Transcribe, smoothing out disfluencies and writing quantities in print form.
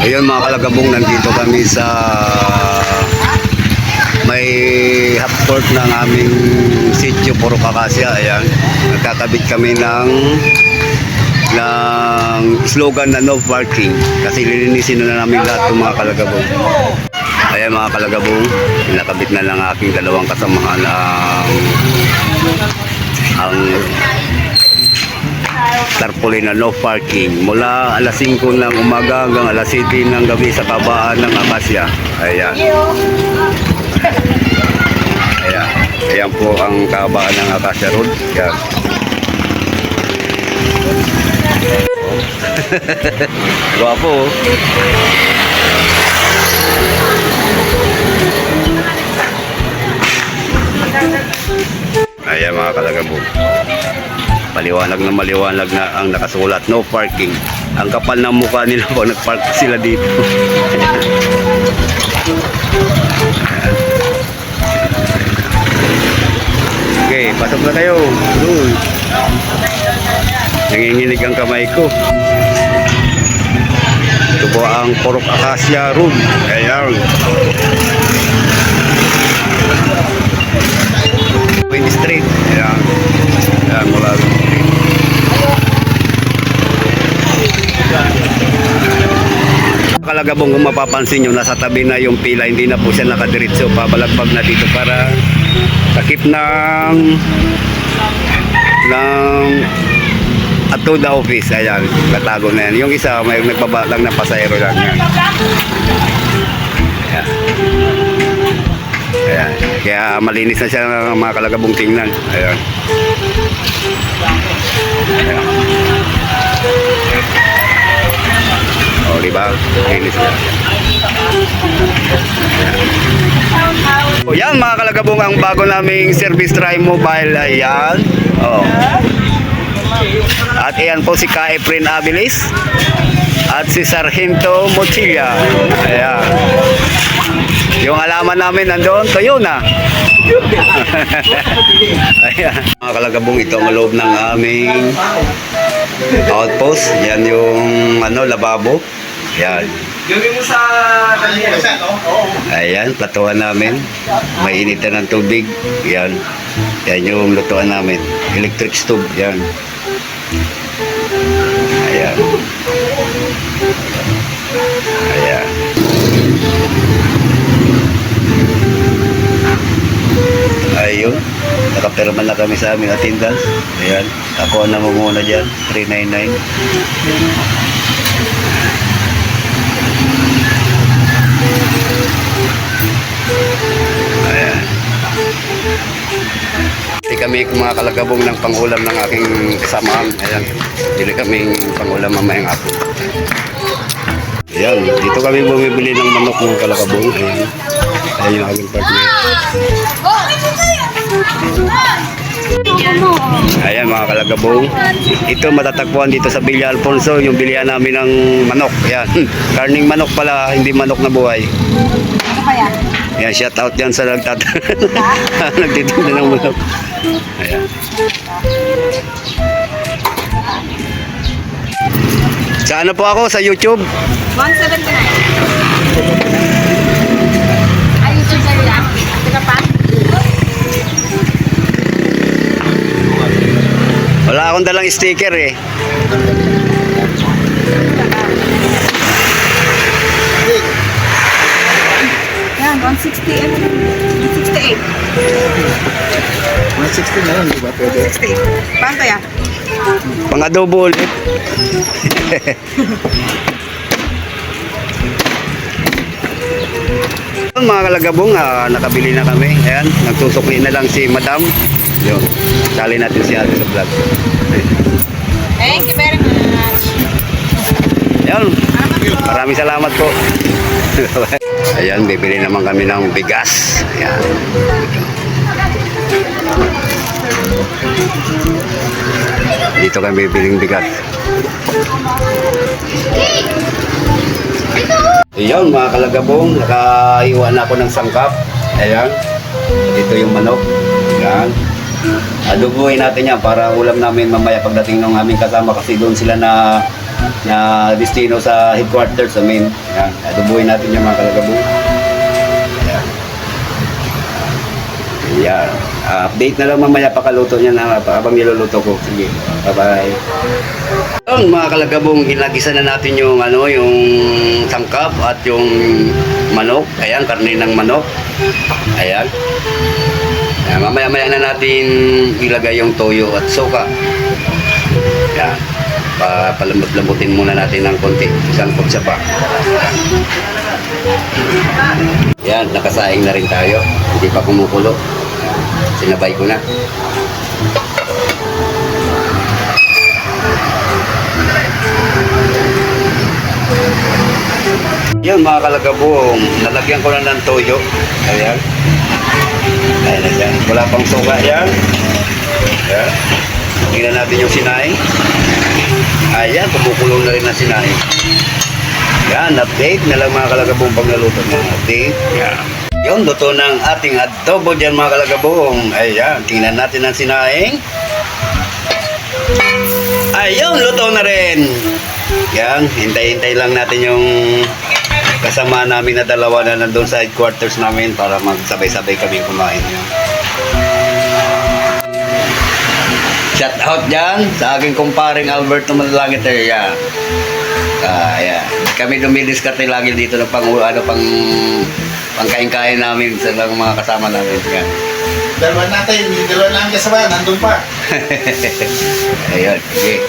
Ayun mga kalagabong, nandito kami sa may half court ng aming sitio Purok Acacia. Ayan, nagkakabit kami ng slogan na no parking kasi lilinisin na namin lahat ng mga kalagabong. Ayan mga kalagabong, nakabit na lang aking dalawang kasamahan ang tarpaulin na no parking mula alas 5 ng umaga hanggang alas 7 ng gabi sa kabaan ng Acacia. Ayan. Ayan. Ayan po ang kabaan ng Acacia Road. Ayan. Guwapo. Ayan mga kalagabong. Maliwanag na ang nakasulat no parking. Ang kapal ng mukha nila pag nagpark sila dito. Okay, pasok na kayo. Nanginginig ang kamay ko. Ito po ang Purok Acacia Road. Ayan. Queen Street. Ayan. Ayan, mula kalagabong, kung mapapansin nyo, nasa tabi na yung pila, hindi na po siya nakadiretso, pabalagbag na dito para takip ng at to the office. Ayan, katago na yan. Yung isa may nagbabalang na pasahero lang yan. Ayan. Ayan. Kaya malinis na siya mga kalagabong tingnan. Ayan. Ayan. O, diba? Linis na. O, yan mga kalagabong, ang bago naming service drive mobile. Ayan. O. At ayan po si Ka Efren Abilis at si Sargento Mochilla. Ayan. Yung alaman namin nandoon, kayo na. Ayan. Mga kalagabong, ito ang loob ng aming outpost. Yan yung lababo. Yan. Gawin mo sa kanila. Ayan, platuhan namin. Mainit na ng tubig. Yan. Yan yung lutuan namin. Electric stove. Yan. Ayan. Ayan. Ayun. Nakapirma na kami sa aming attendance. Ayan. Ako ang namumuna dyan. 399. Ayan. Hindi kami mga kalagabong ng pangulam ng aking kasamaan. Ayan. Bili kaming pangulam mamayang hapon. Ayan. Dito kami bumibili ng manok ng kalagabong. Ayan. Ayan yung aming partner. Ayan mga kalagabong. Ito matatagpuan dito sa Villa Alfonso, yung bilihan namin ng manok. Ayan. Karning manok pala, hindi manok na buhay. Ano kaya? Ayan, shout out yan sa nagtitinda ng manok. Ayan. Sa ano po ako? Sa YouTube? 179. Ay, YouTube sa'yo lang? Teka pa? Wala akong dalang sticker eh. Yan, 160. 168. 160 na lang, di ba? Pwede. 160. Paano kaya? Pang-adobo ulit. Mga kalagabong, nakabili na kami. Ayan, nagsusukli na lang si Madam. Yun, sali natin si ate sa vlog. Thank you very much. Ayan, maraming salamat po. Ayan, bibili naman kami ng bigas. Ayan. Dito kami bibiling bigas. Ayan mga kalagabong, nakaiwan na ako ng sangkap. Ayan, dito yung manok. Ayan. Adobohin natin yan para ulam namin mamaya pagdating ng aming kasama kasi doon sila na na destino sa headquarters sa main. Yan, adubuhin natin yung mga kalagabong. Yan. Yan. Update na lang mamaya pakaluto niya na habang niluluto ko. Sige. Bye-bye. Yung mga kalagabong, ginagisa na natin yung yung sangkap at yung manok. Ayan, karne ng manok. Ayan. Ayan, mamaya-maya na natin ilagay yung toyo at suka. Ayan. Palambot-lambutin muna natin ng konti. Isang kutsa pa. Ayan, nakasaing na rin tayo. Hindi pa kumukulo. Sinabay ko na. Yan mga kalagabong, nalagyan ko na ng toyo. Ayan. Ayan na siya. Wala pang suka yan. Ayan. Tingnan natin yung sinaing. Ayan, kumukulong na rin ang sinaing. Yan, update na lang mga kalagabong pag naluto na. Update. Yan. Yung luto ng ating adobo dyan mga kalagabong. Ayan, tingnan natin ang sinaing. Ayun, luto na rin. Yan, hintay-hintay lang natin yung kasama namin na dalawa na nandun sa headquarters namin para magsabay-sabay kami kumain. Shout out dyan sa aking kumparing Alberto Malangiter. Yan. Yan. Kami dumidiskarte lagi dito ng pangkain-kain namin sa mga kasama namin. Yan. Dalawa natin, yung dalawa namin kasama, nandun pa. Ayun, sige.